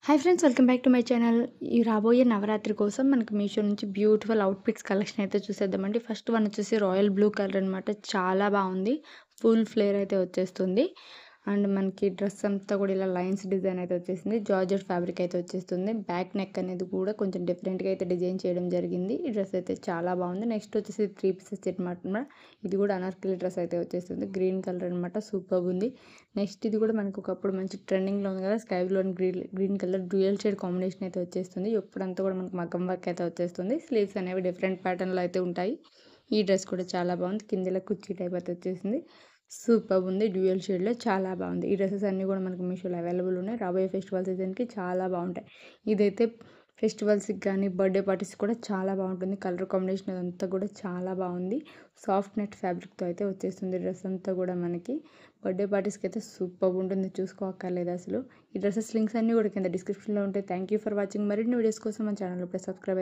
Hi friends, welcome back to my channel. ఈ రాబోయే నవరాత్రి కోసం మనకి మీషో నుంచి బ్యూటిఫుల్ అవుట్‌ఫిట్స్ కలెక్షన్ అయితే చూసేద్దామండి. ఫస్ట్ వన్ వచ్చేసి రాయల్ బ్లూ కలర్ అనమాట. చాలా బాగుంది. ఫుల్ ఫ్లేర్ అయితే వచ్చేస్తుంది. అండ్ మనకి డ్రెస్ అంతా కూడా ఇలా లైన్స్ డిజైన్ అయితే వచ్చేసింది. జార్జెట్ ఫ్యాబ్రిక్ అయితే వచ్చేస్తుంది. బ్యాక్ నెక్ అనేది కూడా కొంచెం డిఫరెంట్‌గా అయితే డిజైన్ చేయడం జరిగింది. ఈ డ్రెస్ అయితే చాలా బాగుంది. నెక్స్ట్ వచ్చేసి 3 పీసెస్ సెట్ అనమాట. ఇది కూడా అనార్కలి డ్రెస్ అయితే వచ్చేస్తుంది. గ్రీన్ కలర్ అనమాట. సూపర్‌గా ఉంది. నెక్స్ట్ ఇది కూడా మనకు ఒకప్పుడు మంచి ట్రెండింగ్‌లో ఉంది కదా! Sky blue and green colour dual shade combination అయితే వచ్చేస్తుంది. ఇప్పుడంతా కూడా మనకు మగ్గం వర్క్ అయితే వచ్చేస్తుంది. స్లీవ్స్ అనేవి డిఫరెంట్ ప్యాటర్న్‌లో అయితే ఉంటాయి. ఈ డ్రెస్ కూడా చాలా బాగుంది. కింద ఇలా కుర్చీ టైప్ అయితే వచ్చేసింది. సూపర్బ్ ఉంది. డ్యూయల్ షేడ్‌లో చాలా బాగుంది. ఈ డ్రెసెస్ అన్నీ కూడా మనకు మీషోలో అవైలబుల్ ఉన్నాయి. రాబోయే ఫెస్టివల్ సీజన్‌కి చాలా బాగుంటాయి. ఇదైతే ఫెస్టివల్స్‌కి కానీ బర్త్‌డే పార్టీస్‌కి కూడా చాలా బాగుంటుంది. కలర్ కాంబినేషన్ అదంతా కూడా చాలా బాగుంది. సాఫ్ట్ నెట్ ఫ్యాబ్రిక్‌తో అయితే వచ్చేస్తుంది డ్రెస్ అంతా కూడా మనకి. బర్త్‌డే పార్టీస్‌కి అయితే సూపర్బ్ ఉంటుంది. చూసుకోక్కర్లేదు అసలు. ఈ డ్రెసెస్ లింక్స్ అన్నీ కూడా కింద డిస్క్రిప్షన్‌లో ఉంటాయి. Thank you for watching. మరిన్ని వీడియోస్ కోసం మన ఛానల్ ఇప్పుడే సబ్స్క్రైబ్